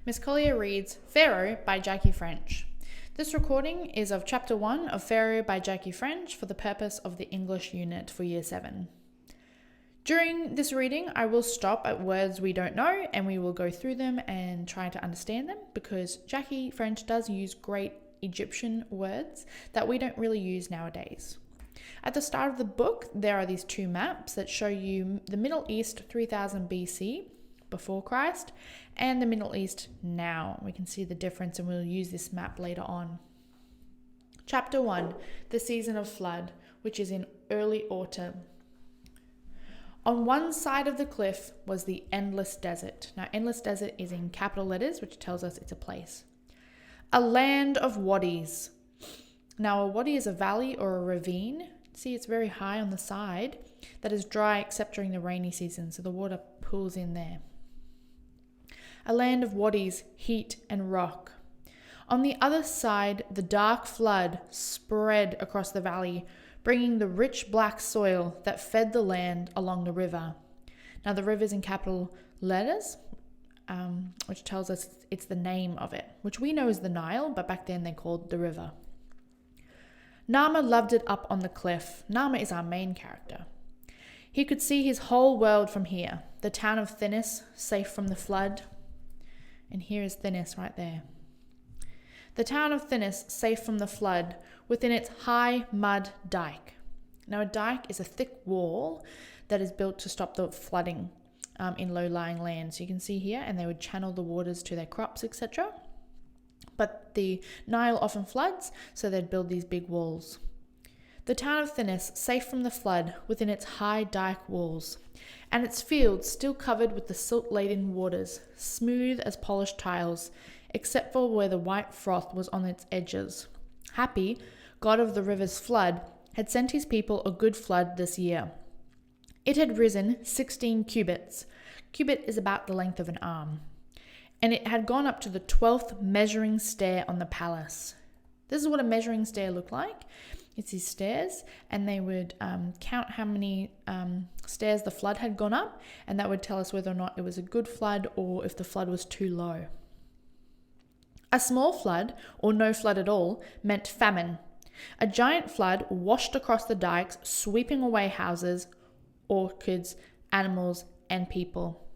Miss Collier reads Pharaoh by Jackie French. This recording is of Chapter 1 of Pharaoh by Jackie French for the purpose of the English unit for Year 7. During this reading, I will stop at words we don't know and we will go through them and try to understand them because Jackie French does use great Egyptian words that we don't really use nowadays. At the start of the book, there are these two maps that show you the Middle East 3000 BC, before Christ, and the Middle East now. We can see the difference and we'll use this map later on. Chapter 1, the season of flood, which is in early autumn. On one side of the cliff was the endless desert. Now, endless desert is in capital letters, which tells us it's a place. A land of wadis. Now, a wadi is a valley or a ravine. See, it's very high on the side that is dry except during the rainy season, so the water pools in there. A land of wadis, heat and rock. On the other side, the dark flood spread across the valley, bringing the rich black soil that fed the land along the river. Now, the river's in capital letters, which tells us it's the name of it, which we know is the Nile, but back then they called the river. Nama loved it up on the cliff. Nama is our main character. He could see his whole world from here, the town of Thinis, safe from the flood. And here is Thinis right there. The town of Thinis, safe from the flood, within its high mud dike. Now, a dike is a thick wall that is built to stop the flooding in low-lying land. So you can see here, and they would channel the waters to their crops, etc. But the Nile often floods, so they'd build these big walls. The town of Thinis, safe from the flood, within its high dike walls, and its fields still covered with the silt-laden waters, smooth as polished tiles, except for where the white froth was on its edges. Happy, god of the river's flood, had sent his people a good flood this year. It had risen 16 cubits. Cubit is about the length of an arm. And it had gone up to the 12th measuring stair on the palace. This is what a measuring stair looked like. It's these stairs, and they would count how many stairs the flood had gone up, and that would tell us whether or not it was a good flood or if the flood was too low. A small flood, or no flood at all, meant famine. A giant flood washed across the dikes, sweeping away houses, orchards, animals, and people.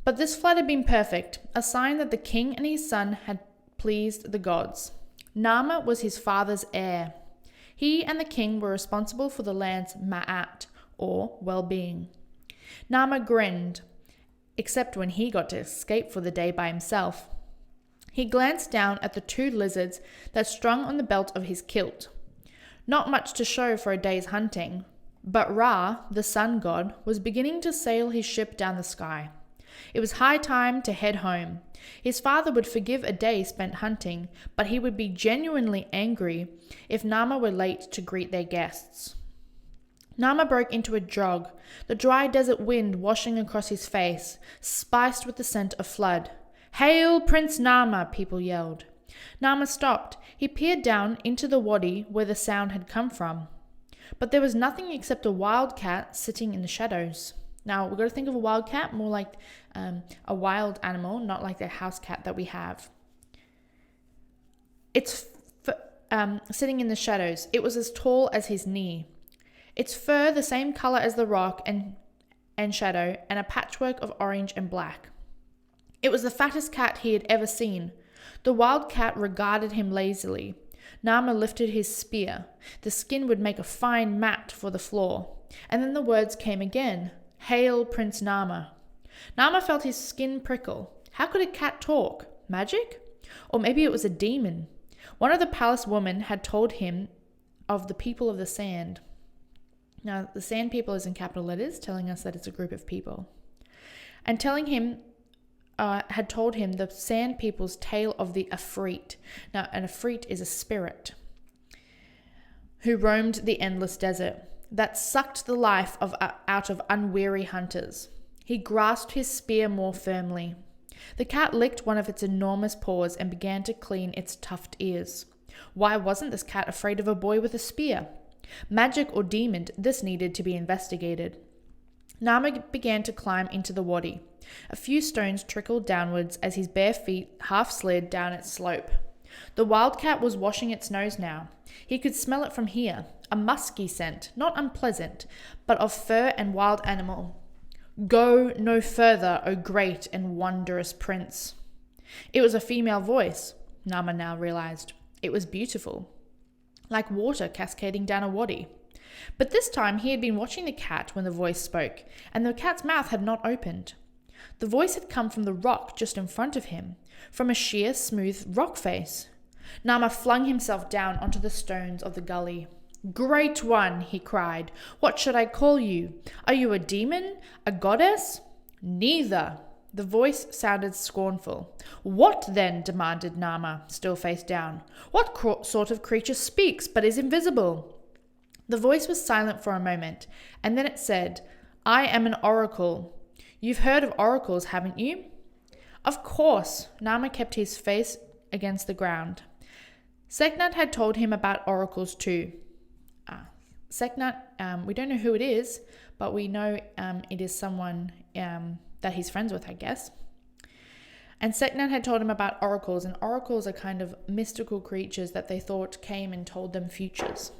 But this flood had been perfect, a sign that the king and his son had pleased the gods. Nama was his father's heir. He and the king were responsible for the land's ma'at, or well-being. Nama grinned, except when he got to escape for the day by himself. He glanced down at the two lizards that strung on the belt of his kilt. Not much to show for a day's hunting, but Ra, the sun god, was beginning to sail his ship down the sky. It was high time to head home. His father would forgive a day spent hunting, but he would be genuinely angry if Nama were late to greet their guests. Nama broke into a jog, the dry desert wind washing across his face, spiced with the scent of flood. "Hail, Prince Nama!" people yelled. Nama stopped. He peered down into the wadi where the sound had come from. But there was nothing except a wild cat sitting in the shadows. Now, we've got to think of a wild cat more like a wild animal, not like the house cat that we have. It's sitting in the shadows. It was as tall as his knee. Its fur the same color as the rock and shadow, and a patchwork of orange and black. It was the fattest cat he had ever seen. The wild cat regarded him lazily. Nama lifted his spear. The skin would make a fine mat for the floor. And then the words came again. "Hail, Prince Nama." Nama felt his skin prickle. How could a cat talk? Magic? Or maybe it was a demon. One of the palace women had told him of the people of the sand. Now, the sand people is in capital letters, telling us that it's a group of people. And had told him the sand people's tale of the Afrit. Now, an Afrit is a spirit who roamed the endless desert that sucked the life out of unweary hunters. He grasped his spear more firmly. The cat licked one of its enormous paws and began to clean its tufted ears. Why wasn't this cat afraid of a boy with a spear? Magic or demon, this needed to be investigated. Nama began to climb into the wadi. A few stones trickled downwards as his bare feet half slid down its slope. The wildcat was washing its nose now. He could smell it from here, a musky scent, not unpleasant, but of fur and wild animal. Go no further, O great and wondrous prince. It was a female voice, Nama now realized. It was beautiful, like water cascading down a wadi. But this time he had been watching the cat when the voice spoke, and the cat's mouth had not opened. The voice had come from the rock just in front of him, from a sheer, smooth rock face. Nama flung himself down onto the stones of the gully. Great one, he cried. What should I call you? Are you a demon? A goddess? Neither. The voice sounded scornful. What then? Demanded Nama, still face down. What sort of creature speaks but is invisible? The voice was silent for a moment, and then it said, I am an oracle. You've heard of oracles, haven't you? Of course. Nama kept his face against the ground. Seknat had told him about oracles too. Seknat, we don't know who it is, but we know it is someone that he's friends with, I guess. And Seknat had told him about oracles, and oracles are kind of mystical creatures that they thought came and told them futures.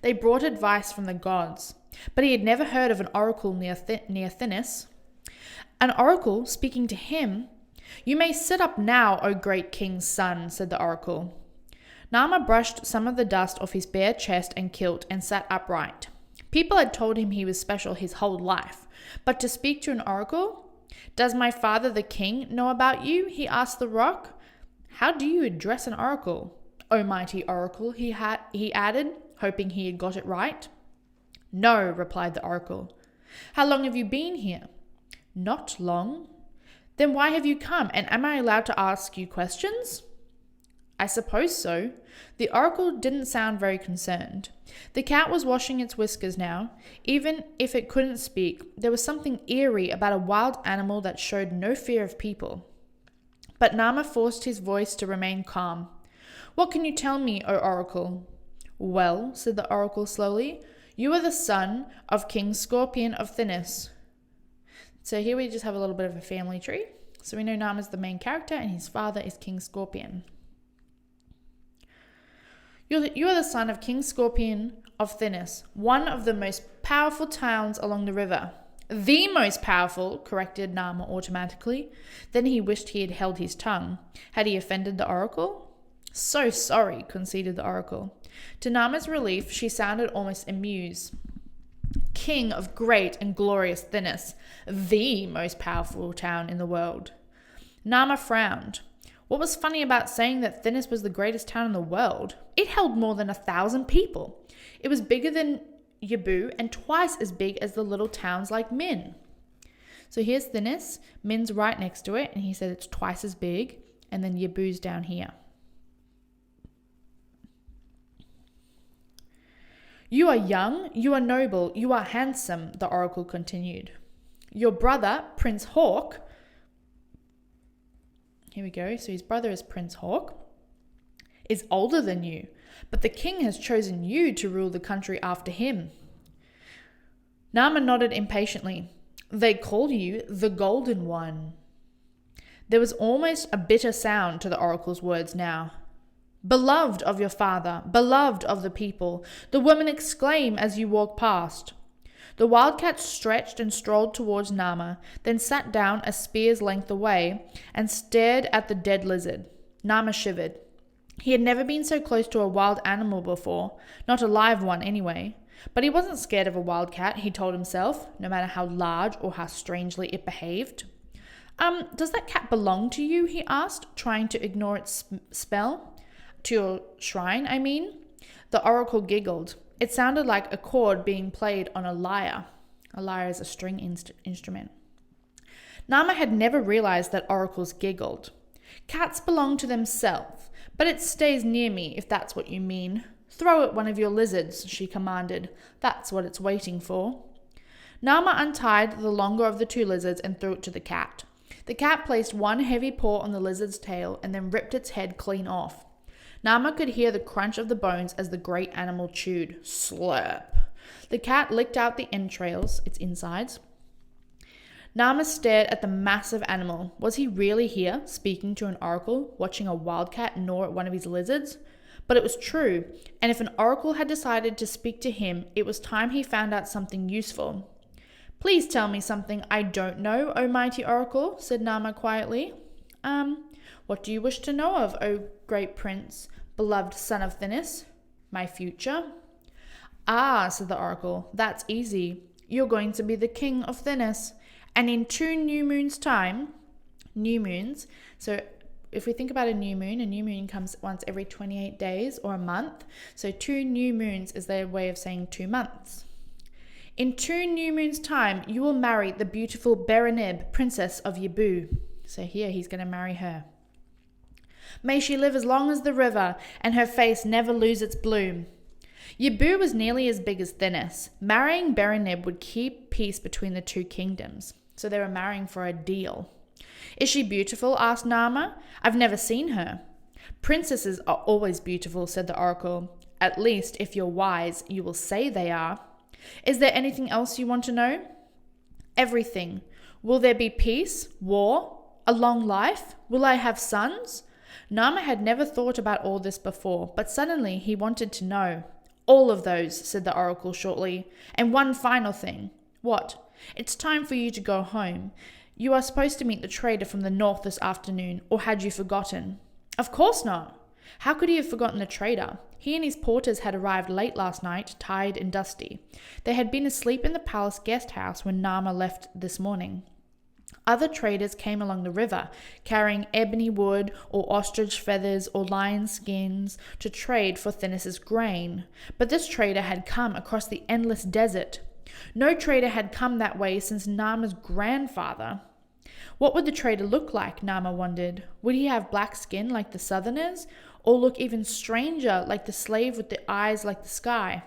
They brought advice from the gods, but he had never heard of an oracle near Thinis. An oracle speaking to him? You may sit up now, O great king's son, said the oracle. Nama brushed some of the dust off his bare chest and kilt and sat upright. People had told him he was special his whole life, but to speak to an oracle? Does my father the king know about you? He asked the rock. How do you address an oracle? O mighty oracle, he added, hoping he had got it right. No, replied the oracle. How long have you been here? Not long. Then why have you come, and am I allowed to ask you questions? I suppose so. The oracle didn't sound very concerned. The cat was washing its whiskers now. Even if it couldn't speak, there was something eerie about a wild animal that showed no fear of people. But Nama forced his voice to remain calm. What can you tell me, O oracle? Well, said the oracle slowly, you are the son of King Scorpion of Thinis. So here we just have a little bit of a family tree. So we know Nama's the main character and his father is King Scorpion. You are the son of King Scorpion of Thinis, one of the most powerful towns along the river. The most powerful, corrected Nama automatically. Then he wished he had held his tongue. Had he offended the oracle? So sorry, conceded the oracle. To Nama's relief, she sounded almost amused. King of great and glorious Thinis, the most powerful town in the world. Nama frowned. What was funny about saying that Thinis was the greatest town in the world? It held more than 1,000 people. It was bigger than Yabu and twice as big as the little towns like Min. So here's Thinis. Min's right next to it, and he said it's twice as big, and then Yabu's down here. You are young, you are noble, you are handsome, the oracle continued. Your brother, Prince Hawk, here we go, so his brother is Prince Hawk, is older than you, but the king has chosen you to rule the country after him. Nama nodded impatiently. They call you the Golden One. There was almost a bitter sound to the oracle's words now. Beloved of your father, beloved of the people, the women exclaim as you walk past. The wildcat stretched and strolled towards Nama, then sat down a spear's length away and stared at the dead lizard. Nama shivered. He had never been so close to a wild animal before, not a live one anyway. But he wasn't scared of a wildcat, he told himself, no matter how large or how strangely it behaved. Does that cat belong to you? He asked, trying to ignore its spell. To your shrine, I mean? The oracle giggled. It sounded like a chord being played on a lyre. A lyre is a string instrument. Nama had never realized that oracles giggled. Cats belong to themselves, but it stays near me, if that's what you mean. Throw it one of your lizards, she commanded. That's what it's waiting for. Nama untied the longer of the two lizards and threw it to the cat. The cat placed one heavy paw on the lizard's tail and then ripped its head clean off. Nama could hear the crunch of the bones as the great animal chewed. Slurp. The cat licked out the entrails, its insides. Nama stared at the massive animal. Was he really here, speaking to an oracle, watching a wildcat gnaw at one of his lizards? But it was true, and if an oracle had decided to speak to him, it was time he found out something useful. Please tell me something I don't know, O mighty oracle, said Nama quietly. What do you wish to know of, O great prince, beloved son of Thinis? My future? Ah, said the oracle, that's easy. You're going to be the king of Thinis. And in 2 new moons' time, new moons, so if we think about a new moon comes once every 28 days or a month. So 2 new moons is their way of saying 2 months. In 2 new moons' time, you will marry the beautiful Berenib, princess of Yabu. So here he's going to marry her. May she live as long as the river, and her face never lose its bloom. Yabu was nearly as big as Thinis. Marrying Berenib would keep peace between the 2 kingdoms. So they were marrying for a deal. Is she beautiful? Asked Nama. I've never seen her. Princesses are always beautiful, said the oracle. At least, if you're wise, you will say they are. Is there anything else you want to know? Everything. Will there be peace, war, a long life? Will I have sons? Nama had never thought about all this before, but suddenly he wanted to know. All of those, said the oracle shortly. And one final thing. What? It's time for you to go home. You are supposed to meet the trader from the north this afternoon, or had you forgotten? Of course not. How could he have forgotten the trader? He and his porters had arrived late last night, tired and dusty. They had been asleep in the palace guest house when Nama left this morning. Other traders came along the river, carrying ebony wood or ostrich feathers or lion skins to trade for Thinis's grain. But this trader had come across the endless desert. No trader had come that way since Nama's grandfather. What would the trader look like, Nama wondered. Would he have black skin like the southerners, or look even stranger like the slave with the eyes like the sky?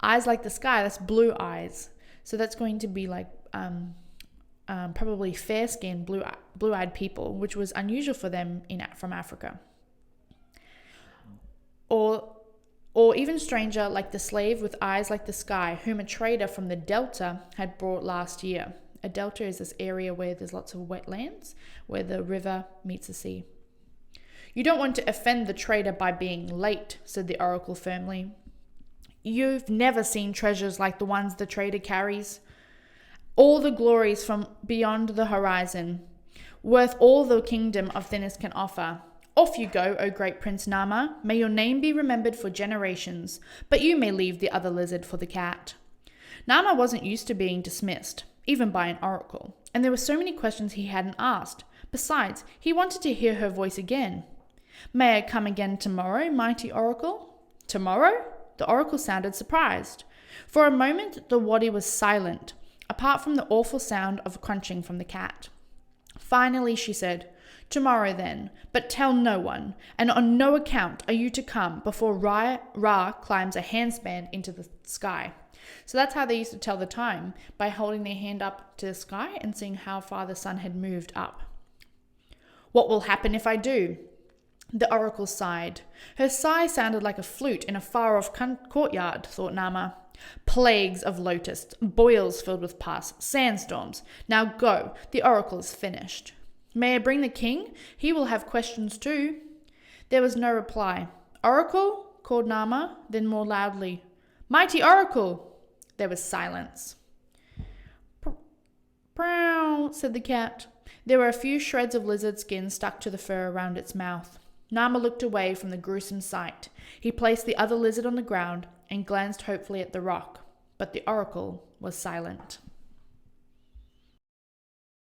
Eyes like the sky, that's blue eyes. So that's going to be like probably fair-skinned, blue-eyed people, which was unusual for them from Africa. Or even stranger like the slave with eyes like the sky, whom a trader from the delta had brought last year. A delta is this area where there's lots of wetlands, where the river meets the sea. You don't want to offend the trader by being late, said the oracle firmly. You've never seen treasures like the ones the trader carries. All the glories from beyond the horizon, worth all the kingdom of Thinis can offer. Off you go, O great Prince Nama. May your name be remembered for generations, but you may leave the other lizard for the cat. Nama wasn't used to being dismissed, even by an oracle, and there were so many questions he hadn't asked. Besides, he wanted to hear her voice again. May I come again tomorrow, mighty oracle? Tomorrow? The oracle sounded surprised. For a moment, the wadi was silent, apart from the awful sound of crunching from the cat. Finally, she said, Tomorrow then, but tell no one, and on no account are you to come before Ra climbs a handspan into the sky. So that's how they used to tell the time, by holding their hand up to the sky and seeing how far the sun had moved up. What will happen if I do? The oracle sighed. Her sigh sounded like a flute in a far-off courtyard, thought Nama. Plagues of locusts, boils filled with pus, sandstorms. Now go, the oracle is finished. May I bring the king? He will have questions too. There was no reply. Oracle? Called Nama, then more loudly. Mighty oracle! There was silence. Prow, said the cat. There were a few shreds of lizard skin stuck to the fur around its mouth. Nama looked away from the gruesome sight. He placed the other lizard on the ground and glanced hopefully at the rock, but the oracle was silent.